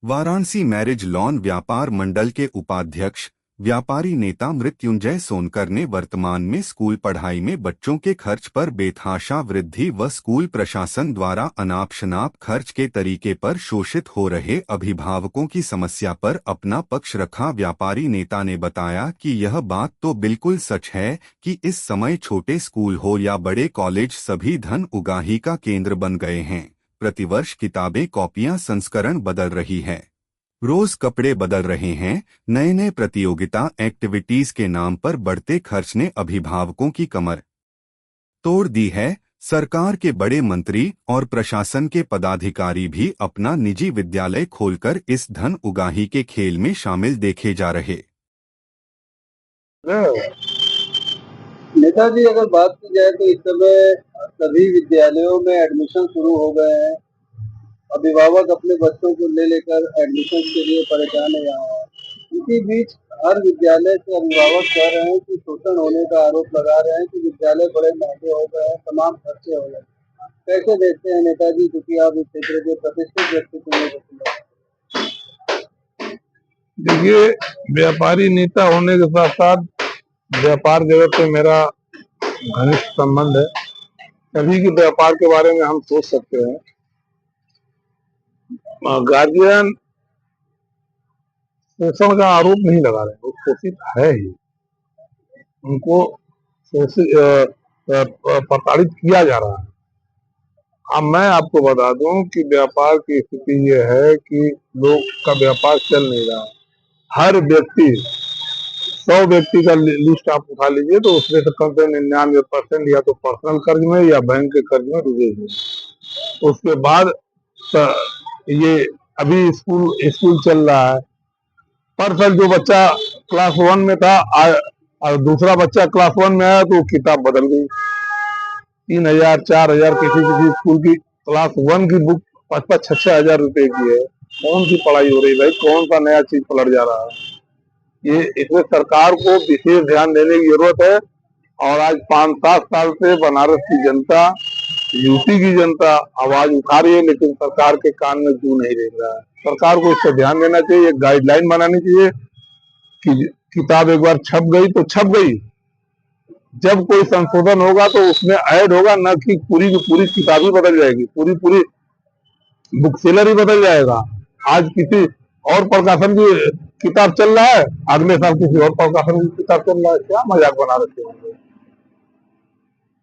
Varanasi marriage lawn व्यापार मंडल के उपाध्यक्ष व्यापारी नेता मृत्युंजय सोनकर ने वर्तमान में स्कूल पढ़ाई में बच्चों के खर्च पर बेतहाशा वृद्धि व स्कूल प्रशासन द्वारा अनाप शनाप खर्च के तरीके पर शोषित हो रहे अभिभावकों की समस्या पर अपना पक्ष रखा। व्यापारी नेता ने बताया कि यह बात तो बिल्कुल सच है कि इस समय छोटे स्कूल हो या बड़े कॉलेज सभी धन उगाही का केंद्र बन गए हैं। प्रतिवर्ष किताबें कॉपियां संस्करण बदल रही है, रोज कपड़े बदल रहे हैं। नए नए प्रतियोगिता एक्टिविटीज के नाम पर बढ़ते खर्च ने अभिभावकों की कमर तोड़ दी है। सरकार के बड़े मंत्री और प्रशासन के पदाधिकारी भी अपना निजी विद्यालय खोलकर इस धन उगाही के खेल में शामिल देखे जा रहे। नेताजी, अगर बात की जाए तो इस समय सभी विद्यालयों में एडमिशन शुरू हो गए हैं। अभिभावक अपने बच्चों को ले लेकर एडमिशन के लिए परेशान है यहाँ। इसी बीच हर विद्यालय से अभिभावक कह रहे हैं कि शोषण होने का आरोप लगा रहे हैं कि विद्यालय बड़े महंगे हो गए हैं, तमाम खर्चे हो गए। कैसे देखते हैं नेताजी, क्योंकि आप इस क्षेत्र के प्रतिष्ठित व्यक्तित्व में। देखिए, व्यापारी नेता होने के साथ साथ व्यापार जगत से मेरा घनिष्ठ संबंध है। सभी के व्यापार के बारे में हम सोच सकते हैं। गार्जियन शोषण का आरोप नहीं लगा रहे, वो शोषित है ही। उनको प्रताड़ित किया जा रहा है। अब मैं आपको बता दूं कि व्यापार की स्थिति ये है कि लोग का व्यापार चल नहीं रहा है। हर व्यक्ति 100 व्यक्ति का लिस्ट आप उठा लीजिए तो उसमें से कम से 99% या तो पर्सनल कर्ज में या बैंक के कर्ज में डूबे हुए। उसके बाद ये अभी स्कूल चल रहा है। पर साल जो बच्चा क्लास 1 में था और दूसरा बच्चा क्लास 1 में आया तो किताब बदल गई। 3000 4000 किसी स्कूल की क्लास 1 की बुक 5-5 6-6 हजार रुपए की है। कौन सी पढ़ाई हो रही भाई? कौन सा नया चीज पलट जा रहा है? ये इसमें सरकार को विशेष ध्यान देने की जरूरत है। और आज 5-7 साल से बनारस की जनता, यूपी की जनता आवाज उठा रही है, लेकिन सरकार के कान में क्यों नहीं देख रहा है? सरकार को इस पर ध्यान देना चाहिए, एक गाइडलाइन बनानी चाहिए कि किताब एक बार छप गई तो छप गई। जब कोई संशोधन होगा तो उसमें ऐड होगा, न कि पूरी की पूरी किताब ही बदल जाएगी, पूरी बुक सेलर ही बदल जाएगा। आज किसी और प्रकाशन की किताब चल रहा है, अगले साल किसी और प्रकाशन की किताब चल रहा है। क्या मजाक बना रखे हैं?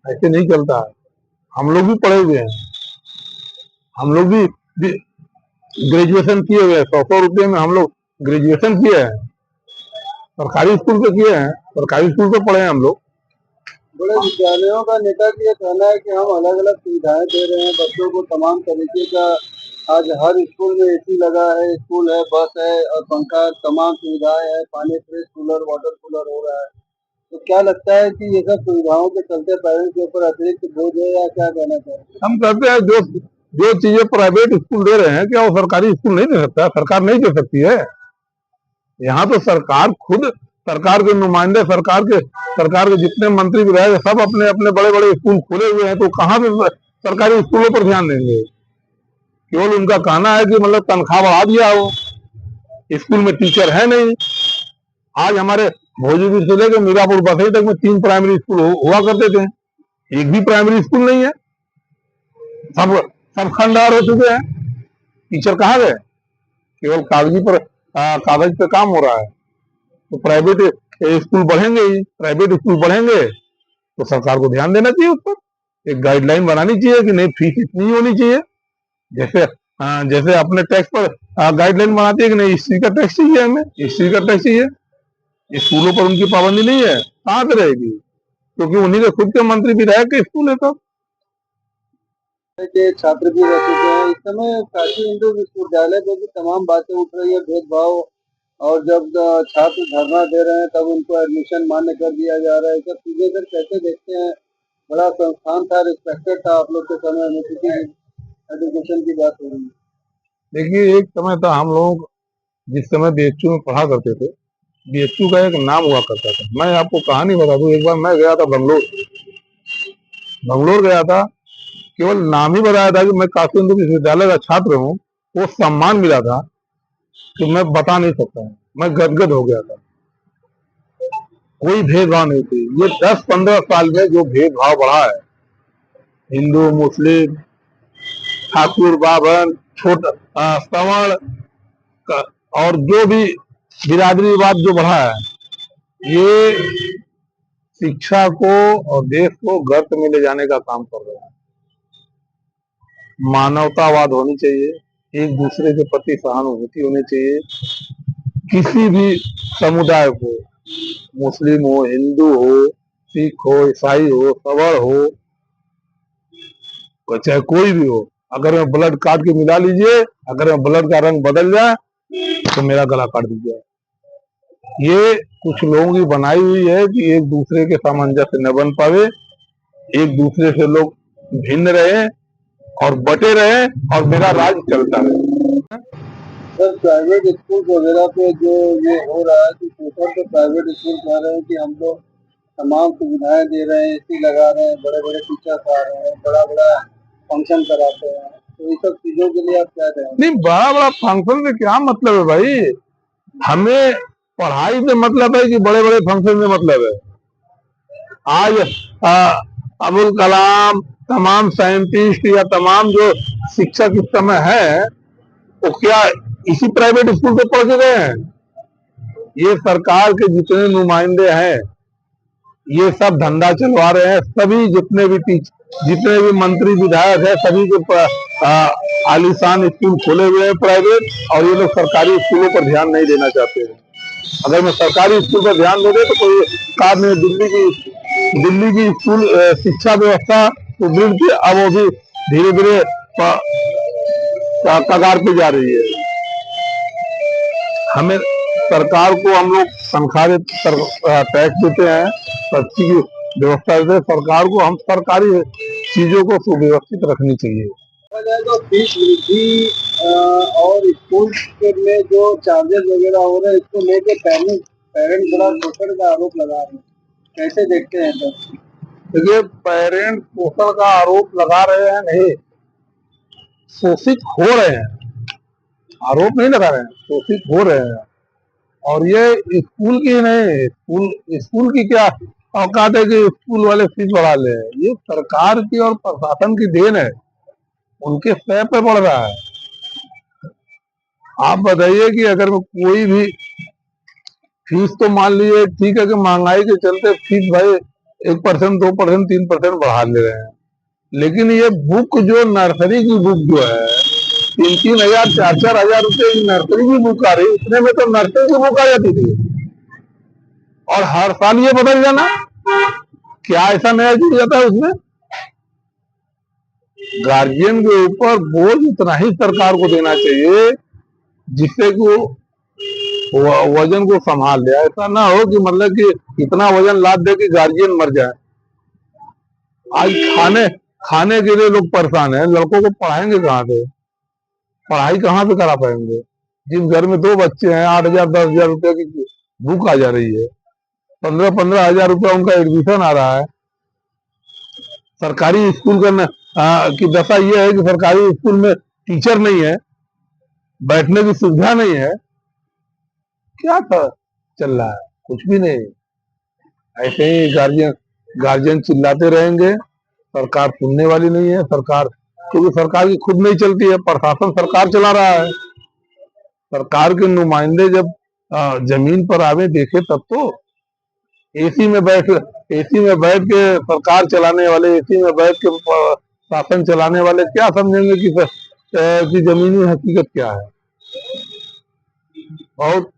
ऐसे नहीं चलता है। हम लोग भी पढ़े हुए हैं, हम लोग भी ग्रेजुएशन किए हुए हैं। 100 रुपये में हम लोग ग्रेजुएशन किए हैं, सरकारी स्कूल पे किए हैं, सरकारी स्कूल पे पढ़े हैं हम लोग। बड़े विद्यालयों का नेताजी ये कहना है कि हम अलग अलग सुविधाएं दे रहे हैं बच्चों को, तमाम तरीके का। आज हर स्कूल में एसी लगा है, स्कूल है, बस है और पंखा, तमाम सुविधाएं हैं, पानी फ्रेश कूलर, वाटर कूलर हो रहा है। तो क्या लगता है कि ये सब सुविधाओं के चलते पेरेंट्स के ऊपर अतिरिक्त बोझ है, या क्या कहना चाहिए? हम कहते हैं जो चीजें प्राइवेट स्कूल दे रहे हैं, क्या वो सरकारी स्कूल नहीं दे सकता? सरकार नहीं दे सकती है? यहाँ तो सरकार खुद, सरकार के नुमाइंदे, सरकार के जितने मंत्री विधायक सब अपने अपने बड़े बड़े स्कूल खोले हुए हैं। तो कहाँ से सरकारी स्कूलों पर ध्यान देंगे? केवल उनका कहना है कि मतलब तनख्वाह बढ़ा दिया हो, स्कूल में टीचर है नहीं। आज हमारे भोजपुर से लेकर मीरापुर बसई तक में 3 प्राइमरी स्कूल हुआ करते थे, एक भी प्राइमरी स्कूल नहीं है। सब सब खंडहर हो चुके हैं। टीचर कहाँ गए? केवल कागज पे काम हो रहा है। तो प्राइवेट स्कूल बढ़ेंगे ही, प्राइवेट स्कूल बढ़ेंगे तो सरकार को ध्यान देना चाहिए, उस पर एक गाइडलाइन बनानी चाहिए कि नहीं, फीस इतनी होनी चाहिए। जैसे अपने टैक्स पर गाइडलाइन बनाती है कि नहीं, इस चीज का टैक्स चाहिए, हमें इस चीज का टैक्स चाहिए। स्कूलों पर उनकी पाबंदी नहीं है, कहाँ पे रहेगी? क्योंकि उन्हीं के खुद के मंत्री विधायक के स्कूल है। सब के छात्र भी रह चुके हैं। इस समय काशी हिंदू विश्वविद्यालय पे भी तमाम बातें उठ रही है, भेदभाव। और जब छात्र धरना दे रहे हैं तब उनको एडमिशन मान्य कर दिया जा रहा है। सब चीजें सर कैसे देखते हैं? बड़ा संस्थान था, रिस्पेक्टेड था आप लोग के समय में, क्योंकि एजुकेशन की बात हो रही है। देखिए, एक समय था, हम लोग जिस समय बीएचयू में पढ़ा करते थे, बीएचयू का एक नाम हुआ करता था। मैं आपको कहानी बता दूं, एक बार मैं गया था बंगलोर गया था। केवल नाम ही बताया था कि मैं काशी हिंदू विश्वविद्यालय का छात्र हूँ, वो सम्मान मिला था। कि मैं बता नहीं सकता, मैं गदगद हो गया था। कोई भेदभाव नहीं थी। ये 10-15 साल में जो भेदभाव बढ़ा है, हिंदू मुस्लिम, ठाकुर बाभन, छोटा सवर्ण और जो भी बिरादरीवाद जो बढ़ा है, ये शिक्षा को और देश को गर्त में ले जाने का काम कर रहे हैं। मानवतावाद होनी चाहिए, एक दूसरे के प्रति सहानुभूति होनी चाहिए। किसी भी समुदाय को, मुस्लिम हो, हिंदू हो, सिख हो, ईसाई हो, सवर्ण हो, चाहे कोई भी हो, अगर मैं ब्लड काट के मिला लीजिए, अगर मैं ब्लड का रंग बदल जाए तो मेरा गला काट दीजिए। ये कुछ लोगों की बनाई हुई है कि एक दूसरे के सामंजस्य न बन पावे, एक दूसरे से लोग भिन्न रहे और बटे रहे और मेरा राज चलता रहे। सर, प्राइवेट स्कूल वगैरह पे जो ये हो रहा है कि पेपर पे प्राइवेट स्कूल कह रहे हैं कि हम लोग तमाम सुविधाएं दे रहे हैं, एसी लगा रहे हैं, बड़े बड़े टीचर्स आ रहे हैं, बड़ा बड़ा फंक्शन कराते हैं, तो ये सब चीजों के लिए आप क्या कहेंगे? नहीं, बड़ा बड़ा फंक्शन से क्या मतलब है भाई? हमें पढ़ाई से मतलब है कि बड़े बड़े फंक्शन से मतलब है? आज अबुल कलाम, तमाम साइंटिस्ट या तमाम जो शिक्षक इस समय है, वो क्या इसी प्राइवेट स्कूल से पढ़ के गए हैं? ये सरकार के जितने नुमाइंदे हैं, ये सब धंधा चलवा रहे हैं। सभी जितने भी मंत्री विधायक हैं, सभी के आलीशान स्कूल खोले हुए हैं प्राइवेट, और ये लोग सरकारी स्कूलों पर ध्यान नहीं देना चाहते हैं। अगर मैं सरकारी स्कूल पर ध्यान दे दे तो कोई कार में दिल्ली की स्कूल शिक्षा व्यवस्था सुदृढ़ थी, अब वो भी धीरे धीरे कगार पे जा रही है। हमें सरकार को हम लोग तनख्वाह टैक्स देते हैं, सब्सिडी की व्यवस्था देते हैं। सरकार को हम सरकारी चीजों को सुव्यवस्थित रखनी चाहिए। देखा जाए तो फीस वृद्धि और स्कूल में जो चार्जेस वगैरह हो रहे हैं, इसको लेके पेरेंट्स बड़ा शोषण का आरोप लगा रहे हैं, कैसे देखते हैं सर? देखिए, पेरेंट्स शोषण का आरोप लगा रहे हैं, नहीं, शोषित हो रहे हैं, आरोप नहीं लगा रहे हैं, शोषित हो रहे हैं। और ये स्कूल की नहीं, स्कूल की क्या औकात है कि स्कूल वाले फीस बढ़ा ले? ये सरकार की और प्रशासन की देन है, उनके सर पे बढ़ रहा है। आप बताइए कि अगर कोई भी फीस, तो मान लीजिए ठीक है कि महंगाई के चलते फीस भाई 1%, 2%, 3% बढ़ा ले रहे हैं, लेकिन ये बुक जो नर्सरी की बुक जो है 3-3 हजार, 4-4 हजार रुपए की नर्सरी की बुक आ रही, इतने में तो नर्सरी की बुक आ जाती थी, और हर साल ये बदल जाना, क्या ऐसा नया जुड़ जाता है उसमें? गार्जियन के ऊपर बोझ उतना ही सरकार को देना चाहिए जिससे कि वो वजन को संभाल ले। ऐसा ना हो कि मतलब कि इतना वजन लाद दे कि गार्जियन मर जाए। आज खाने के लिए लोग परेशान हैं, लड़कों को पढ़ाएंगे कहाँ से? पढ़ाई कहाँ से करा पाएंगे? जिस घर में 2 बच्चे हैं, 8,000, 10,000 रुपए की बुक आ जा रही है, 15-15 हजार रुपया उनका एडमिशन आ रहा है। सरकारी स्कूल की दशा ये है कि सरकारी स्कूल में टीचर नहीं है, बैठने की सुविधा नहीं है। क्या चल रहा है? कुछ भी नहीं। ऐसे ही गार्जियन चिल्लाते रहेंगे, सरकार सुनने वाली नहीं है। सरकार, क्योंकि सरकार की खुद नहीं चलती है, प्रशासन सरकार चला रहा है। सरकार के नुमाइंदे जब जमीन पर आवे देखे तब तो। एसी में बैठ के सरकार चलाने वाले, एसी में बैठ के शासन चलाने वाले क्या समझेंगे कि जमीनी हकीकत क्या है? बहुत